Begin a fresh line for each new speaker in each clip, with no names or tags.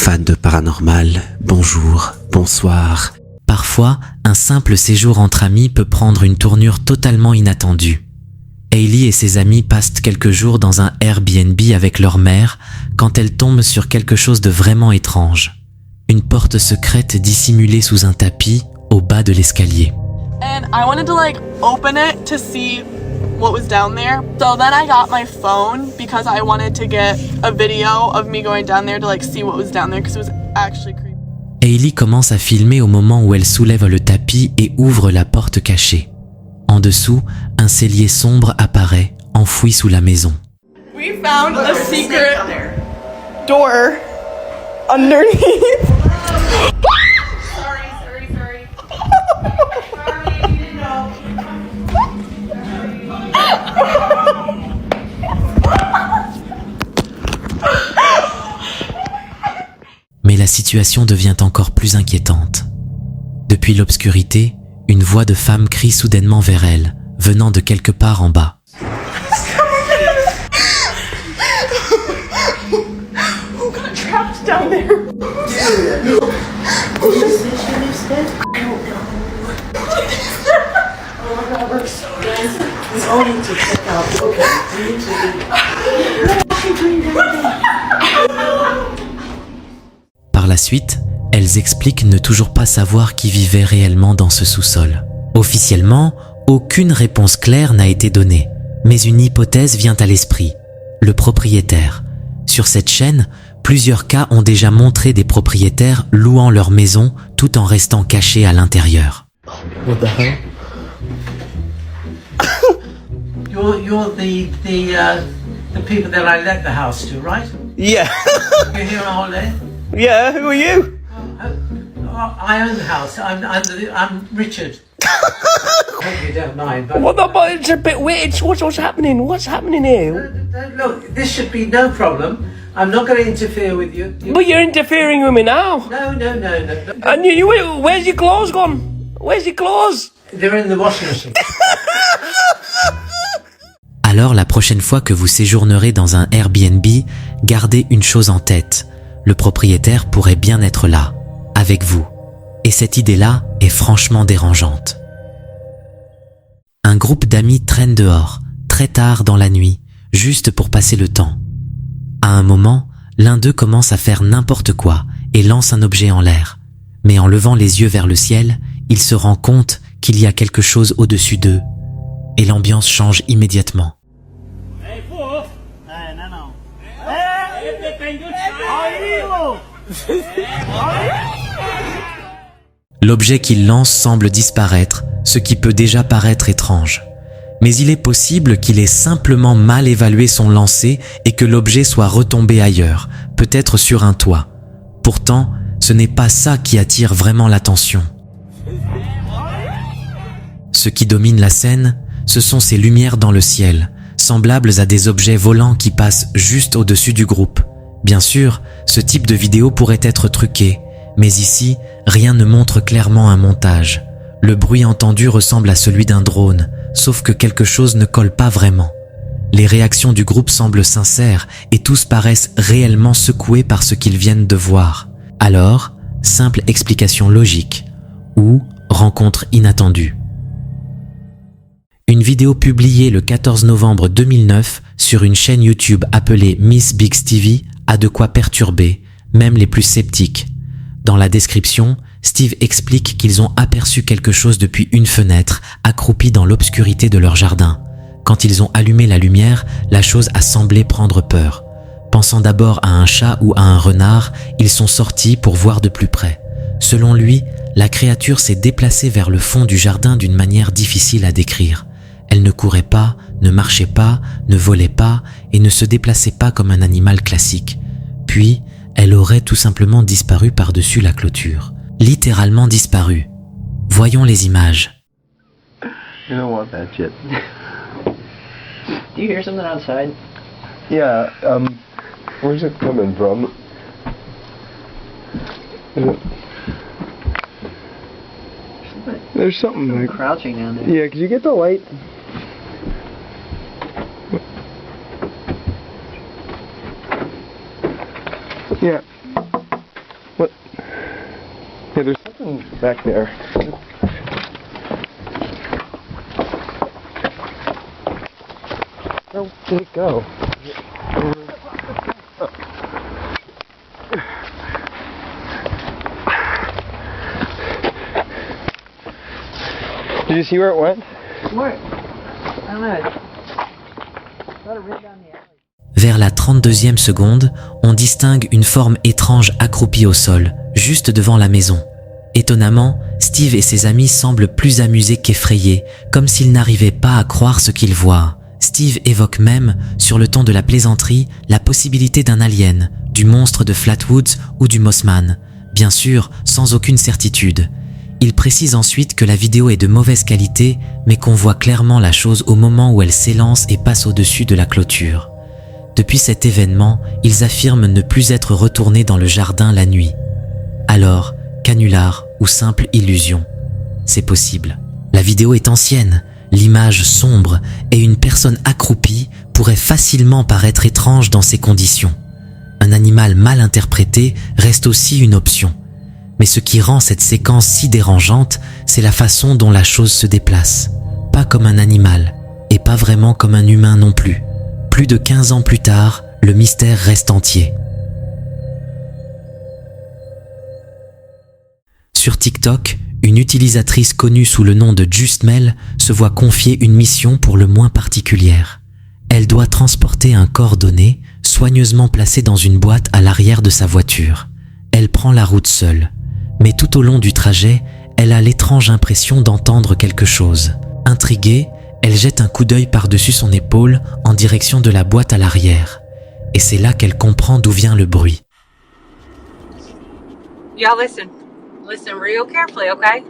fans de paranormal, bonjour, bonsoir. Parfois, un simple séjour entre amis peut prendre une tournure totalement inattendue. Hailey et ses amis passent quelques jours dans un Airbnb avec leur mère quand elle tombe sur quelque chose de vraiment étrange. Une porte secrète dissimulée sous un tapis au bas de l'escalier.
And I wanted to open it to see what was down there. So then I got my phone because I wanted to get a video of me going down there to see what was down there because it was actually creepy.
Hailey commence à filmer au moment où elle soulève le tapis et ouvre la porte cachée. En dessous, un cellier sombre apparaît, enfoui sous la maison.
We found a secret door underneath.
Sorry.
Mais la situation devient encore plus inquiétante. Depuis l'obscurité, une voix de femme crie soudainement vers elle, venant de quelque part en bas.
Who got trapped down there?
Par la suite, elles expliquent ne toujours pas savoir qui vivait réellement dans ce sous-sol. Officiellement, aucune réponse claire n'a été donnée, mais une hypothèse vient à l'esprit, le propriétaire. Sur cette chaîne, plusieurs cas ont déjà montré des propriétaires louant leur maison tout en restant cachés à l'intérieur.
What the hell?
You're the people that I let the house to, right?
Yeah.
You're here all day.
Yeah, who are you?
I own the house. I'm Richard. Hope you don't mind. But
But it's a bit weird. What's happening? What's happening here?
look, this should be no problem. I'm not going to interfere with you.
But you're interfering with me now.
No.
And where's your clothes gone? Where's your clothes?
They're in the washing machine.
Alors la prochaine fois que vous séjournerez dans un Airbnb, gardez une chose en tête. Le propriétaire pourrait bien être là, avec vous. Et cette idée-là est franchement dérangeante. Un groupe d'amis traîne dehors, très tard dans la nuit, juste pour passer le temps. À un moment, l'un d'eux commence à faire n'importe quoi et lance un objet en l'air. Mais en levant les yeux vers le ciel, il se rend compte qu'il y a quelque chose au-dessus d'eux. Et l'ambiance change immédiatement. L'objet qu'il lance semble disparaître, ce qui peut déjà paraître étrange. Mais il est possible qu'il ait simplement mal évalué son lancer et que l'objet soit retombé ailleurs, peut-être sur un toit. Pourtant, ce n'est pas ça qui attire vraiment l'attention. Ce qui domine la scène, ce sont ces lumières dans le ciel, semblables à des objets volants qui passent juste au-dessus du groupe. Bien sûr, ce type de vidéo pourrait être truqué, mais ici, rien ne montre clairement un montage. Le bruit entendu ressemble à celui d'un drone, sauf que quelque chose ne colle pas vraiment. Les réactions du groupe semblent sincères et tous paraissent réellement secoués par ce qu'ils viennent de voir. Alors, simple explication logique ou rencontre inattendue. Une vidéo publiée le 14 novembre 2009 sur une chaîne YouTube appelée Miss Biggs TV a de quoi perturber, même les plus sceptiques. Dans la description, Steve explique qu'ils ont aperçu quelque chose depuis une fenêtre, accroupi dans l'obscurité de leur jardin. Quand ils ont allumé la lumière, la chose a semblé prendre peur. Pensant d'abord à un chat ou à un renard, ils sont sortis pour voir de plus près. Selon lui, la créature s'est déplacée vers le fond du jardin d'une manière difficile à décrire. Elle ne courait pas, ne marchait pas, ne volait pas et ne se déplaçait pas comme un animal classique. Puis, elle aurait tout simplement disparu par-dessus la clôture. Littéralement disparu. Voyons les images.
You don't want that shit.
Do you hear something outside?
Yeah, where's it coming from? Is it... There's something like...
Crouching down there.
Yeah, could you get the light? Yeah. something back there. Where did it go? Did you see where it went?
What? I don't know. Thought it ran down the alley.
Vers la 32e seconde, on distingue une forme étrange accroupie au sol, juste devant la maison. Étonnamment, Steve et ses amis semblent plus amusés qu'effrayés, comme s'ils n'arrivaient pas à croire ce qu'ils voient. Steve évoque même, sur le ton de la plaisanterie, la possibilité d'un alien, du monstre de Flatwoods ou du Mossman, bien sûr sans aucune certitude. Il précise ensuite que la vidéo est de mauvaise qualité, mais qu'on voit clairement la chose au moment où elle s'élance et passe au-dessus de la clôture. Depuis cet événement, ils affirment ne plus être retournés dans le jardin la nuit. Alors, canular ou simple illusion? C'est possible. La vidéo est ancienne, l'image sombre et une personne accroupie pourrait facilement paraître étrange dans ces conditions. Un animal mal interprété reste aussi une option. Mais ce qui rend cette séquence si dérangeante, c'est la façon dont la chose se déplace. Pas comme un animal, et pas vraiment comme un humain non plus. Plus de 15 ans plus tard, le mystère reste entier. Sur TikTok, une utilisatrice connue sous le nom de JustMel se voit confier une mission pour le moins particulière. Elle doit transporter un corps donné, soigneusement placé dans une boîte à l'arrière de sa voiture. Elle prend la route seule. Mais tout au long du trajet, elle a l'étrange impression d'entendre quelque chose. Intriguée, elle jette un coup d'œil par-dessus son épaule en direction de la boîte à l'arrière. Et c'est là qu'elle comprend d'où vient le bruit.
Y'all listen. Listen real carefully, okay?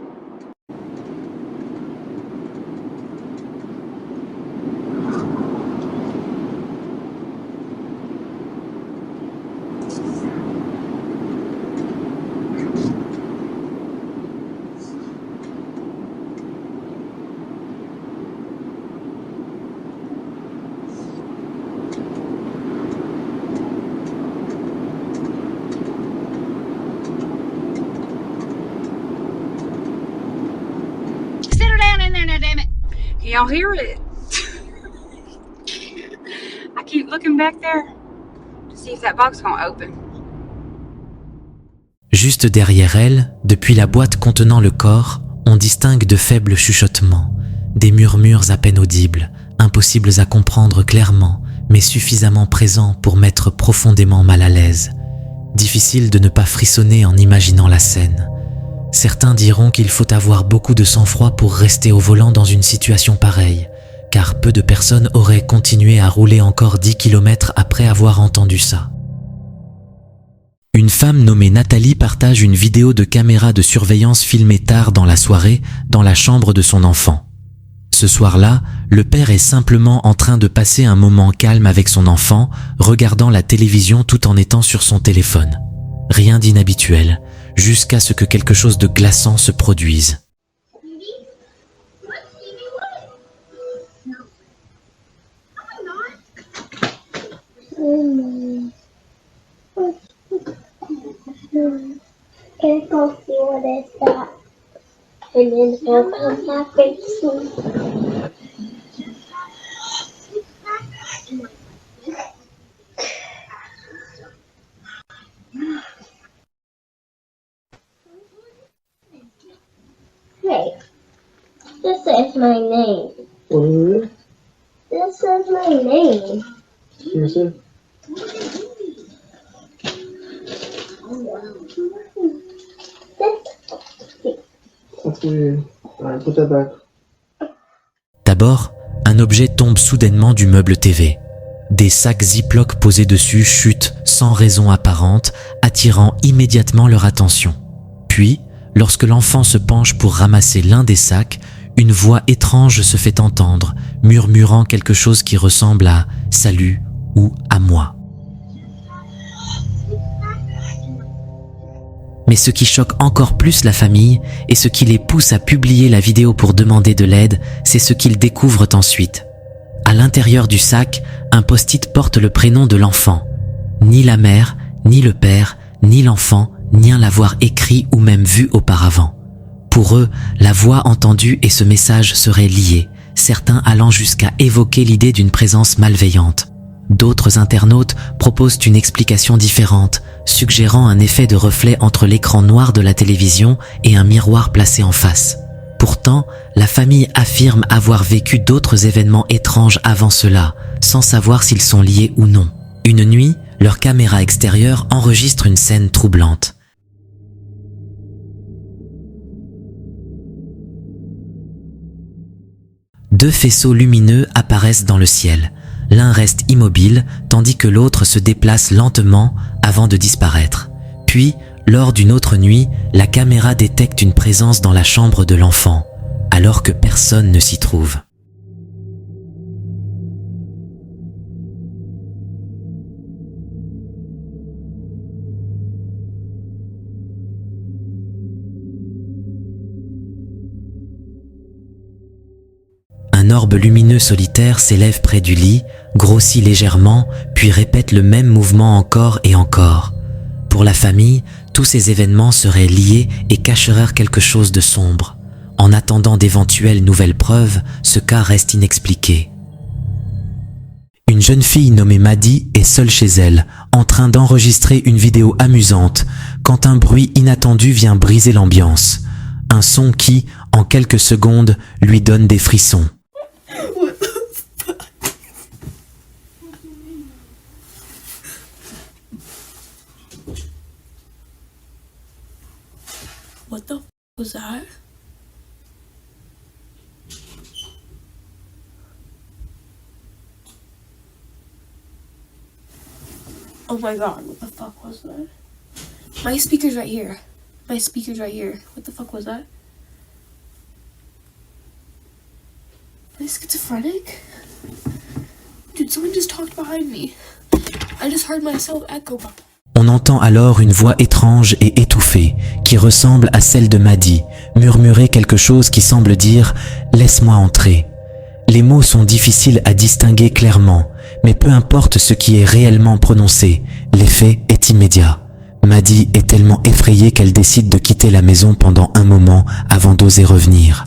Can y'all hear it? I keep looking back there to see if that box gonna open.
Juste derrière elle, depuis la boîte contenant le corps, on distingue de faibles chuchotements, des murmures à peine audibles, impossibles à comprendre clairement, mais suffisamment présents pour mettre profondément mal à l'aise. Difficile de ne pas frissonner en imaginant la scène. Certains diront qu'il faut avoir beaucoup de sang-froid pour rester au volant dans une situation pareille, car peu de personnes auraient continué à rouler encore 10 km après avoir entendu ça. Une femme nommée Nathalie partage une vidéo de caméra de surveillance filmée tard dans la soirée dans la chambre de son enfant. Ce soir-là, le père est simplement en train de passer un moment calme avec son enfant, regardant la télévision tout en étant sur son téléphone. Rien d'inhabituel, jusqu'à ce que quelque chose de glaçant se produise.
Can I go see what is that? And then he'll come back and see. Hey, this is my name.
What is it?
This is my name.
Seriously? That's weird. Alright, put that back.
D'abord, un objet tombe soudainement du meuble TV. Des sacs Ziploc posés dessus chutent sans raison apparente, attirant immédiatement leur attention. Puis, lorsque l'enfant se penche pour ramasser l'un des sacs, une voix étrange se fait entendre, murmurant quelque chose qui ressemble à « salut » ou « à moi ». Mais ce qui choque encore plus la famille et ce qui les pousse à publier la vidéo pour demander de l'aide, c'est ce qu'ils découvrent ensuite. À l'intérieur du sac, un post-it porte le prénom de l'enfant. Ni la mère, ni le père, ni l'enfant ni l'avoir écrit ou même vu auparavant. Pour eux, la voix entendue et ce message seraient liés, certains allant jusqu'à évoquer l'idée d'une présence malveillante. D'autres internautes proposent une explication différente, suggérant un effet de reflet entre l'écran noir de la télévision et un miroir placé en face. Pourtant, la famille affirme avoir vécu d'autres événements étranges avant cela, sans savoir s'ils sont liés ou non. Une nuit, leur caméra extérieure enregistre une scène troublante. Deux faisceaux lumineux apparaissent dans le ciel. L'un reste immobile, tandis que l'autre se déplace lentement avant de disparaître. Puis, lors d'une autre nuit, la caméra détecte une présence dans la chambre de l'enfant, alors que personne ne s'y trouve. Un orbe lumineux solitaire s'élève près du lit, grossit légèrement, puis répète le même mouvement encore et encore. Pour la famille, tous ces événements seraient liés et cacheraient quelque chose de sombre. En attendant d'éventuelles nouvelles preuves, ce cas reste inexpliqué. Une jeune fille nommée Maddie est seule chez elle, en train d'enregistrer une vidéo amusante, quand un bruit inattendu vient briser l'ambiance. Un son qui, en quelques secondes, lui donne des frissons.
What the f was that? Oh my god, what the fuck was that? My speaker's right here. My speaker's right here. What the fuck was that? Am I schizophrenic? Dude, someone just talked behind me. I just heard myself echo.
On entend alors une voix étrange et étouffée, qui ressemble à celle de Maddie, murmurer quelque chose qui semble dire « Laisse-moi entrer ». Les mots sont difficiles à distinguer clairement, mais peu importe ce qui est réellement prononcé, l'effet est immédiat. Maddie est tellement effrayée qu'elle décide de quitter la maison pendant un moment avant d'oser revenir.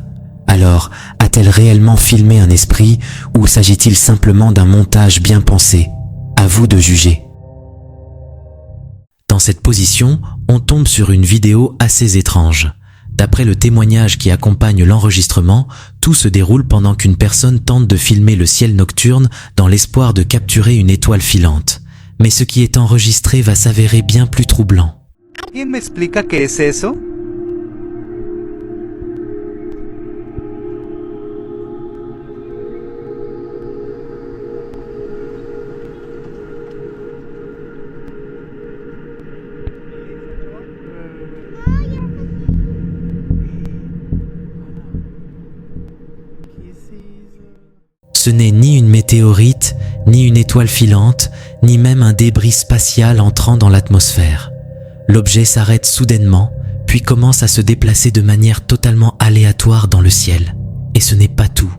Alors, a-t-elle réellement filmé un esprit ou s'agit-il simplement d'un montage bien pensé? À vous de juger. Dans cette position, on tombe sur une vidéo assez étrange. D'après le témoignage qui accompagne l'enregistrement, tout se déroule pendant qu'une personne tente de filmer le ciel nocturne dans l'espoir de capturer une étoile filante. Mais ce qui est enregistré va s'avérer bien plus troublant.
¿Quién me explica qué es eso?
Ce n'est ni une météorite, ni une étoile filante, ni même un débris spatial entrant dans l'atmosphère. L'objet s'arrête soudainement, puis commence à se déplacer de manière totalement aléatoire dans le ciel. Et ce n'est pas tout.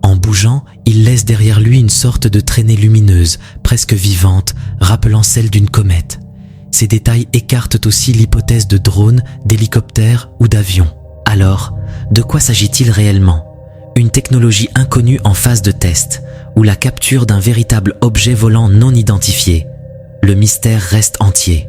En bougeant, il laisse derrière lui une sorte de traînée lumineuse, presque vivante, rappelant celle d'une comète. Ces détails écartent aussi l'hypothèse de drone, d'hélicoptère ou d'avion. Alors, de quoi s'agit-il réellement ? Une technologie inconnue en phase de test, ou la capture d'un véritable objet volant non identifié. Le mystère reste entier.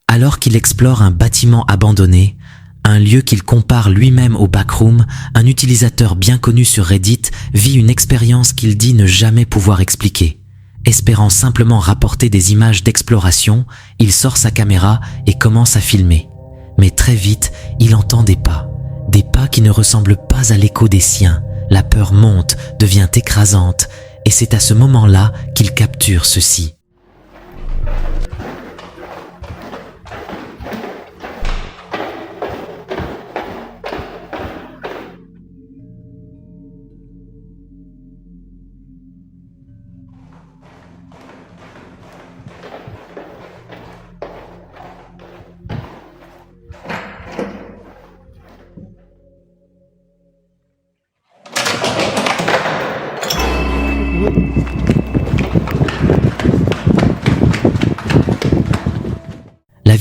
Alors qu'il explore un bâtiment abandonné, un lieu qu'il compare lui-même au backroom, un utilisateur bien connu sur Reddit vit une expérience qu'il dit ne jamais pouvoir expliquer. Espérant simplement rapporter des images d'exploration, il sort sa caméra et commence à filmer. Mais très vite, il entend des pas. Des pas qui ne ressemblent pas à l'écho des siens. La peur monte, devient écrasante, et c'est à ce moment-là qu'il capture ceci.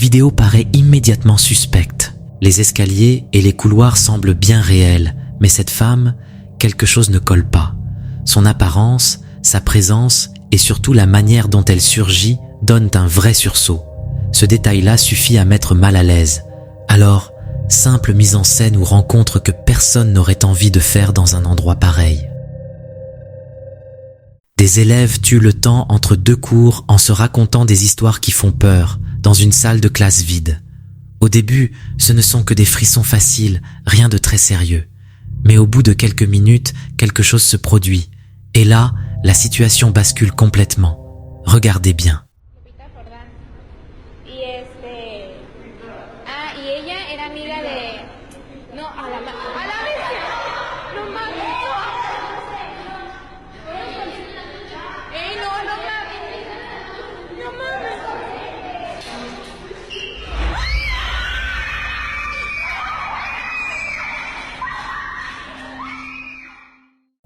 vidéo paraît immédiatement suspecte. Les escaliers et les couloirs semblent bien réels, mais cette femme, quelque chose ne colle pas. Son apparence, sa présence et surtout la manière dont elle surgit donnent un vrai sursaut. Ce détail-là suffit à mettre mal à l'aise. Alors, simple mise en scène ou rencontre que personne n'aurait envie de faire dans un endroit pareil. Des élèves tuent le temps entre deux cours en se racontant des histoires qui font peur, dans une salle de classe vide. Au début, ce ne sont que des frissons faciles, rien de très sérieux. Mais au bout de quelques minutes, quelque chose se produit. Et là, la situation bascule complètement. Regardez bien.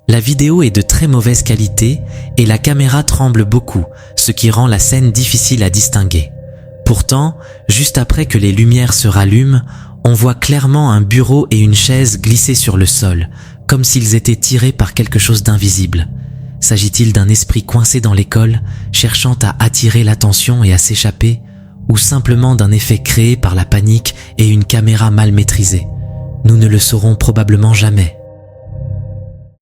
La vidéo est de très mauvaise qualité et la caméra tremble beaucoup, ce qui rend la scène difficile à distinguer. Pourtant, juste après que les lumières se rallument, on voit clairement un bureau et une chaise glisser sur le sol, comme s'ils étaient tirés par quelque chose d'invisible. S'agit-il d'un esprit coincé dans l'école, cherchant à attirer l'attention et à s'échapper, ou simplement d'un effet créé par la panique et une caméra mal maîtrisée? Nous ne le saurons probablement jamais.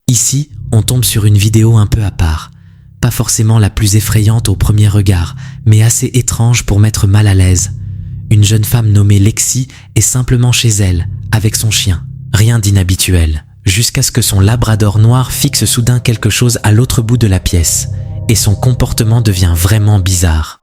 Ici, on tombe sur une vidéo un peu à part. Pas forcément la plus effrayante au premier regard, mais assez étrange pour mettre mal à l'aise. Une jeune femme nommée Lexi est simplement chez elle, avec son chien. Rien d'inhabituel, jusqu'à ce que son labrador noir fixe soudain quelque chose à l'autre bout de la pièce, et son comportement devient vraiment bizarre.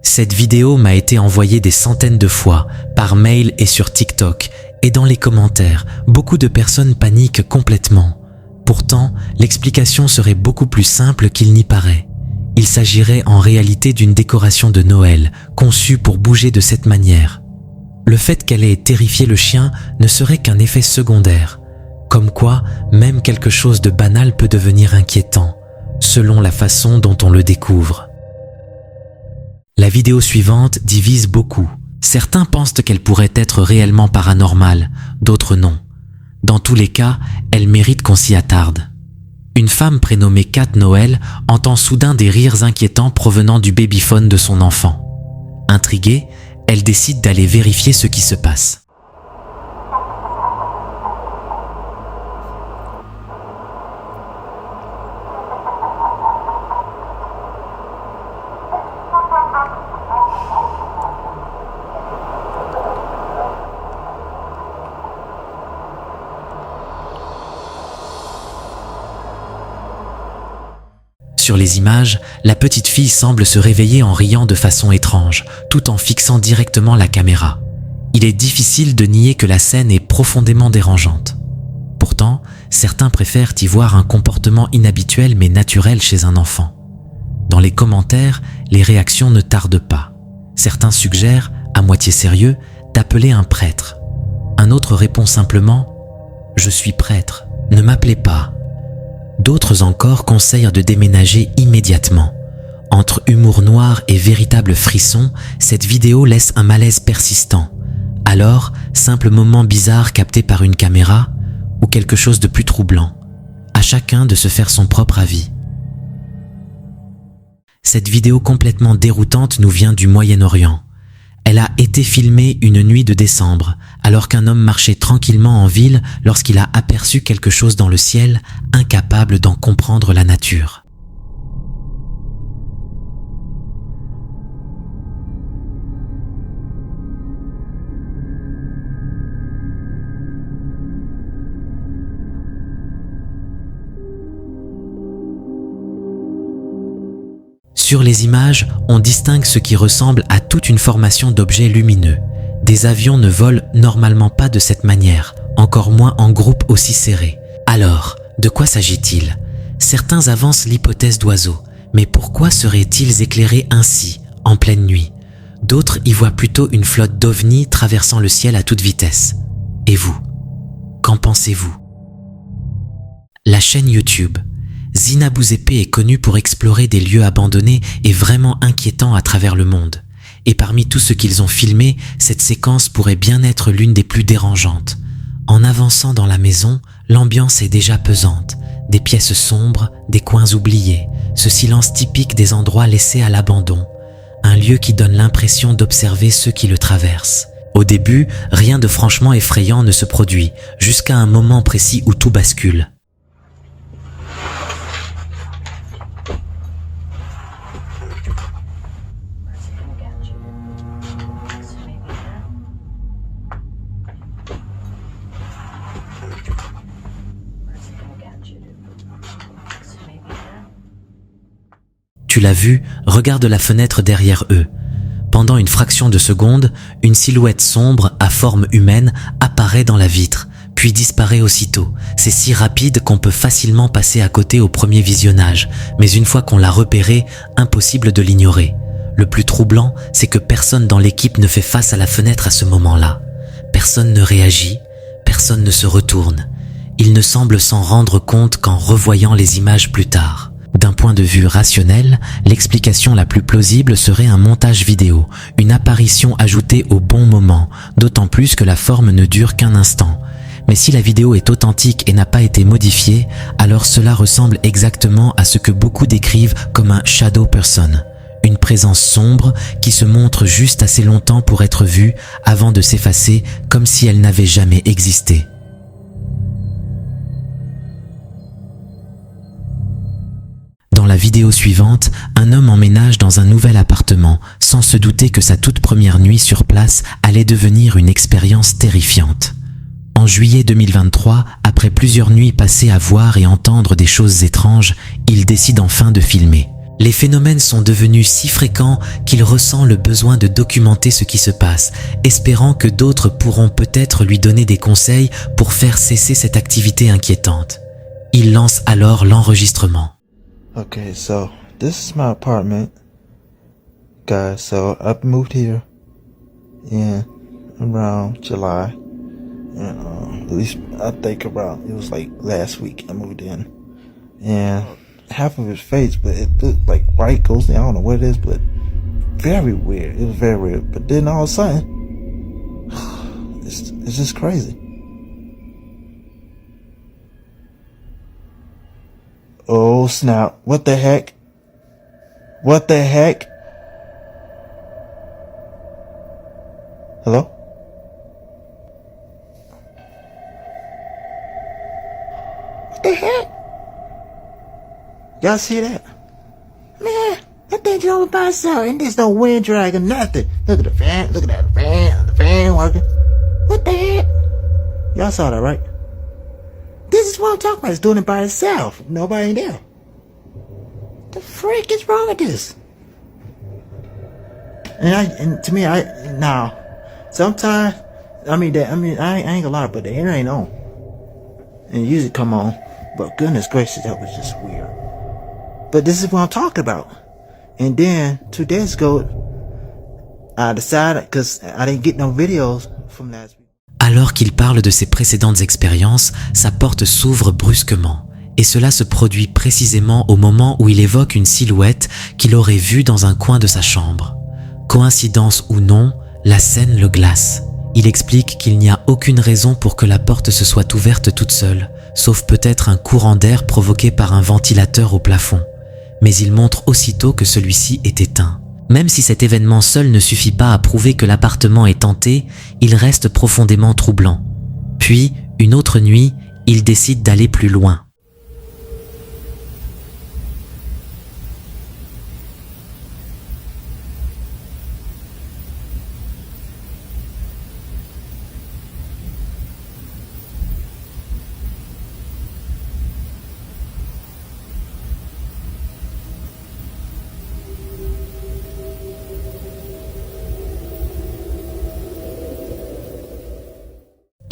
Cette vidéo m'a été envoyée des centaines de fois, par mail et sur TikTok, et dans les commentaires, beaucoup de personnes paniquent complètement. Pourtant, l'explication serait beaucoup plus simple qu'il n'y paraît. Il s'agirait en réalité d'une décoration de Noël, conçue pour bouger de cette manière. Le fait qu'elle ait terrifié le chien ne serait qu'un effet secondaire. Comme quoi, même quelque chose de banal peut devenir inquiétant, selon la façon dont on le découvre. La vidéo suivante divise beaucoup. Certains pensent qu'elle pourrait être réellement paranormale, d'autres non. Dans tous les cas, elle mérite qu'on s'y attarde. Une femme prénommée Kat Noël entend soudain des rires inquiétants provenant du babyphone de son enfant. Intriguée, elle décide d'aller vérifier ce qui se passe. Sur les images, la petite fille semble se réveiller en riant de façon étrange, tout en fixant directement la caméra. Il est difficile de nier que la scène est profondément dérangeante. Pourtant, certains préfèrent y voir un comportement inhabituel mais naturel chez un enfant. Dans les commentaires, les réactions ne tardent pas. Certains suggèrent, à moitié sérieux, d'appeler un prêtre. Un autre répond simplement « Je suis prêtre, ne m'appelez pas ». D'autres encore conseillent de déménager immédiatement. Entre humour noir et véritable frisson, cette vidéo laisse un malaise persistant. Alors, simple moment bizarre capté par une caméra ou quelque chose de plus troublant. À chacun de se faire son propre avis. Cette vidéo complètement déroutante nous vient du Moyen-Orient. Elle a été filmée une nuit de décembre, alors qu'un homme marchait tranquillement en ville lorsqu'il a aperçu quelque chose dans le ciel, incapable d'en comprendre la nature. Sur les images, on distingue ce qui ressemble à toute une formation d'objets lumineux. Des avions ne volent normalement pas de cette manière, encore moins en groupe aussi serré. Alors, de quoi s'agit-il? Certains avancent l'hypothèse d'oiseaux, mais pourquoi seraient-ils éclairés ainsi, en pleine nuit? D'autres y voient plutôt une flotte d'ovnis traversant le ciel à toute vitesse. Et vous, qu'en pensez-vous? La chaîne YouTube Zina Bouzépé est connue pour explorer des lieux abandonnés et vraiment inquiétants à travers le monde. Et parmi tout ce qu'ils ont filmé, cette séquence pourrait bien être l'une des plus dérangeantes. En avançant dans la maison, l'ambiance est déjà pesante. Des pièces sombres, des coins oubliés, ce silence typique des endroits laissés à l'abandon. Un lieu qui donne l'impression d'observer ceux qui le traversent. Au début, rien de franchement effrayant ne se produit, jusqu'à un moment précis où tout bascule. Tu l'as vu, regarde la fenêtre derrière eux. Pendant une fraction de seconde, une silhouette sombre à forme humaine apparaît dans la vitre, puis disparaît aussitôt. C'est si rapide qu'on peut facilement passer à côté au premier visionnage, mais une fois qu'on l'a repéré, impossible de l'ignorer. Le plus troublant, c'est que personne dans l'équipe ne fait face à la fenêtre à ce moment-là. Personne ne réagit, personne ne se retourne. Ils ne semblent s'en rendre compte qu'en revoyant les images plus tard. D'un point de vue rationnel, l'explication la plus plausible serait un montage vidéo, une apparition ajoutée au bon moment, d'autant plus que la forme ne dure qu'un instant. Mais si la vidéo est authentique et n'a pas été modifiée, alors cela ressemble exactement à ce que beaucoup décrivent comme un shadow person, une présence sombre qui se montre juste assez longtemps pour être vue avant de s'effacer comme si elle n'avait jamais existé. Dans la vidéo suivante, un homme emménage dans un nouvel appartement, sans se douter que sa toute première nuit sur place allait devenir une expérience terrifiante. En juillet 2023, après plusieurs nuits passées à voir et entendre des choses étranges, il décide enfin de filmer. Les phénomènes sont devenus si fréquents qu'il ressent le besoin de documenter ce qui se passe, espérant que d'autres pourront peut-être lui donner des conseils pour faire cesser cette activité inquiétante. Il lance alors l'enregistrement.
Okay, so this is my apartment, guys. So I moved here in around July, and at least I think around it was like last week I moved in, and half of it's face, but it looked like white ghostly. I don't know what it is, but very weird. It was very weird. But then all of a sudden, it's just crazy. Oh snap, what the heck? What the heck? Hello? What the heck? Y'all see that? Man, that thing drove by itself and there's no wind drag or nothing. Look at the fan, look at that the fan working. What the heck? Y'all saw that, right? This is what I'm talking about. It's doing it by itself. Nobody there. The frick is wrong with this? And to me, now, sometimes, I ain't gonna lie, but the hair ain't on. And it usually come on. But goodness gracious, that was just weird. But this is what I'm talking about. And then 2 days ago, I decided, because I didn't get no videos from last week.
Alors qu'il parle de ses précédentes expériences, sa porte s'ouvre brusquement. Et cela se produit précisément au moment où il évoque une silhouette qu'il aurait vue dans un coin de sa chambre. Coïncidence ou non, la scène le glace. Il explique qu'il n'y a aucune raison pour que la porte se soit ouverte toute seule, sauf peut-être un courant d'air provoqué par un ventilateur au plafond. Mais il montre aussitôt que celui-ci est éteint. Même si cet événement seul ne suffit pas à prouver que l'appartement est hanté, il reste profondément troublant. Puis, une autre nuit, il décide d'aller plus loin.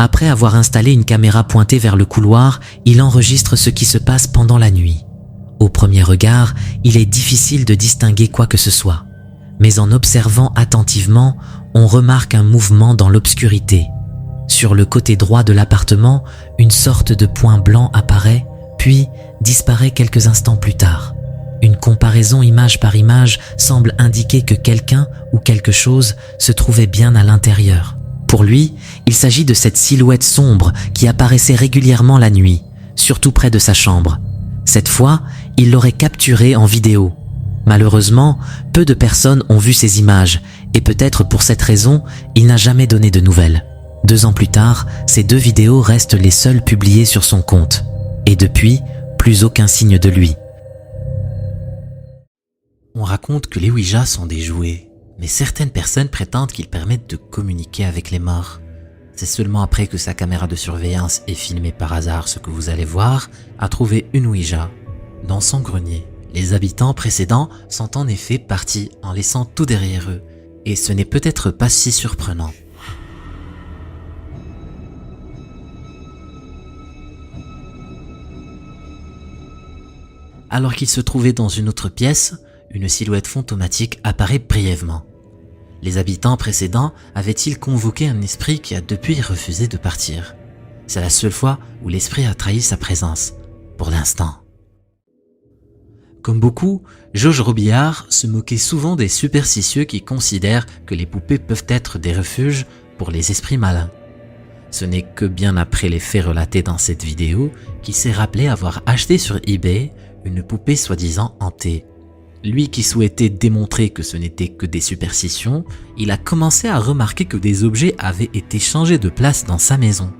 Après avoir installé une caméra pointée vers le couloir, il enregistre ce qui se passe pendant la nuit. Au premier regard, il est difficile de distinguer quoi que ce soit. Mais en observant attentivement, on remarque un mouvement dans l'obscurité. Sur le côté droit de l'appartement, une sorte de point blanc apparaît, puis disparaît quelques instants plus tard. Une comparaison image par image semble indiquer que quelqu'un ou quelque chose se trouvait bien à l'intérieur. Pour lui, il s'agit de cette silhouette sombre qui apparaissait régulièrement la nuit, surtout près de sa chambre. Cette fois, il l'aurait capturée en vidéo. Malheureusement, peu de personnes ont vu ces images et peut-être pour cette raison, il n'a jamais donné de nouvelles. 2 ans plus tard, ces 2 vidéos restent les seules publiées sur son compte. Et depuis, plus aucun signe de lui. On raconte que les Ouija sont des jouets, mais certaines personnes prétendent qu'ils permettent de communiquer avec les morts. C'est seulement après que sa caméra de surveillance ait filmé par hasard ce que vous allez voir, a trouvé une Ouija dans son grenier. Les habitants précédents sont en effet partis en laissant tout derrière eux, et ce n'est peut-être pas si surprenant. Alors qu'il se trouvait dans une autre pièce, une silhouette fantomatique apparaît brièvement. Les habitants précédents avaient-ils convoqué un esprit qui a depuis refusé de partir? C'est la seule fois où l'esprit a trahi sa présence, pour l'instant. Comme beaucoup, Jauge Robillard se moquait souvent des superstitieux qui considèrent que les poupées peuvent être des refuges pour les esprits malins. Ce n'est que bien après les faits relatés dans cette vidéo qu'il s'est rappelé avoir acheté sur eBay une poupée soi-disant hantée. Lui qui souhaitait démontrer que ce n'était que des superstitions, il a commencé à remarquer que des objets avaient été changés de place dans sa maison.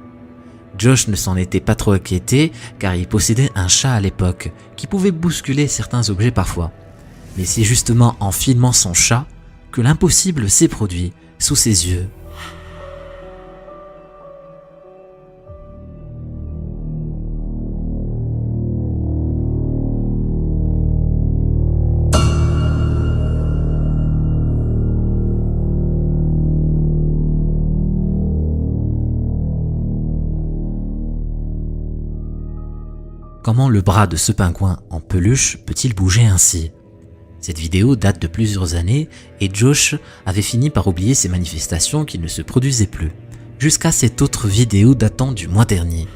Josh ne s'en était pas trop inquiété car il possédait un chat à l'époque qui pouvait bousculer certains objets parfois. Mais c'est justement en filmant son chat que l'impossible s'est produit sous ses yeux. Comment le bras de ce pingouin en peluche peut-il bouger ainsi? Cette vidéo date de plusieurs années et Josh avait fini par oublier ces manifestations qui ne se produisaient plus, jusqu'à cette autre vidéo datant du mois dernier.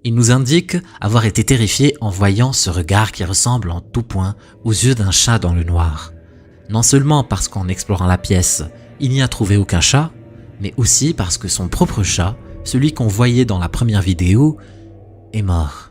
Il nous indique avoir été terrifié en voyant ce regard qui ressemble en tout point aux yeux d'un chat dans le noir. Non seulement parce qu'en explorant la pièce, il n'y a trouvé aucun chat, mais aussi parce que son propre chat, celui qu'on voyait dans la première vidéo, est mort.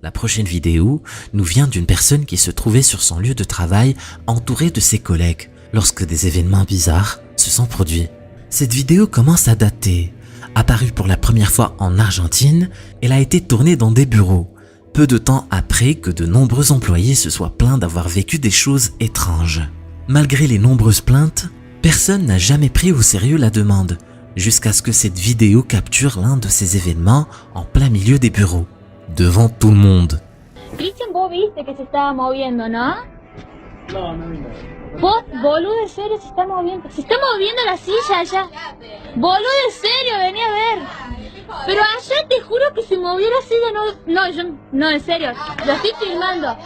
La prochaine vidéo nous vient d'une personne qui se trouvait sur son lieu de travail entourée de ses collègues lorsque des événements bizarres se sont produits. Cette vidéo commence à dater. Apparue pour la première fois en Argentine, elle a été tournée dans des bureaux, peu de temps après que de nombreux employés se soient plaints d'avoir vécu des choses étranges. Malgré les nombreuses plaintes, personne n'a jamais pris au sérieux la demande, jusqu'à ce que cette vidéo capture l'un de ces événements en plein milieu des bureaux, devant tout le monde.
Christian, vos viste que se estaba moviendo, ¿no?
No, no vino.
Vos, boludo, en serio, se está moviendo. Se está moviendo la silla allá. Boludo, en serio, vení a ver. Pero ayer te juro que se movió la silla, no, en serio, lo estoy filmando.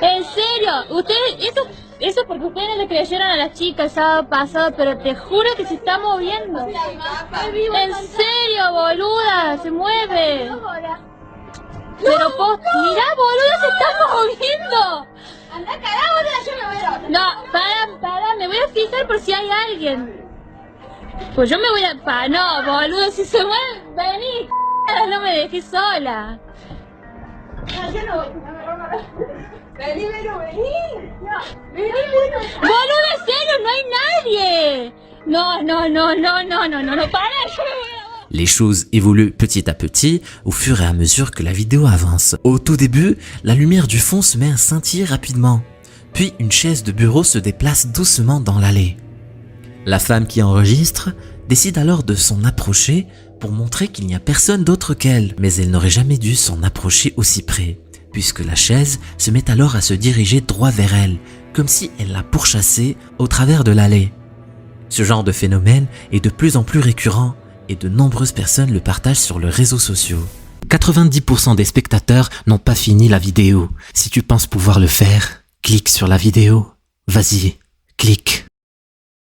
En serio, ustedes, eso porque ustedes no le creyeron a las chicas el sábado pasado, pero te juro que se está moviendo. En serio, boluda, se mueve. Pero mirá, boluda, se está moviendo. Anda, cagá, boluda, yo me voy a... No, para, me voy a fijar por si hay alguien. Pues yo me voy a... No, boludo, si se mueve, vení, no me dejes sola. No, yo no voy, vení, vení. No, vení. Boludo, en serio, no hay nadie. No, para, yo me voy a...
Les choses évoluent petit à petit au fur et à mesure que la vidéo avance. Au tout début, la lumière du fond se met à scintiller rapidement. Puis une chaise de bureau se déplace doucement dans l'allée. La femme qui enregistre décide alors de s'en approcher pour montrer qu'il n'y a personne d'autre qu'elle. Mais elle n'aurait jamais dû s'en approcher aussi près, puisque la chaise se met alors à se diriger droit vers elle, comme si elle la pourchassait au travers de l'allée. Ce genre de phénomène est de plus en plus récurrent et de nombreuses personnes le partagent sur les réseaux sociaux. 90% des spectateurs n'ont pas fini la vidéo. Si tu penses pouvoir le faire, clique sur la vidéo. Vas-y, clique.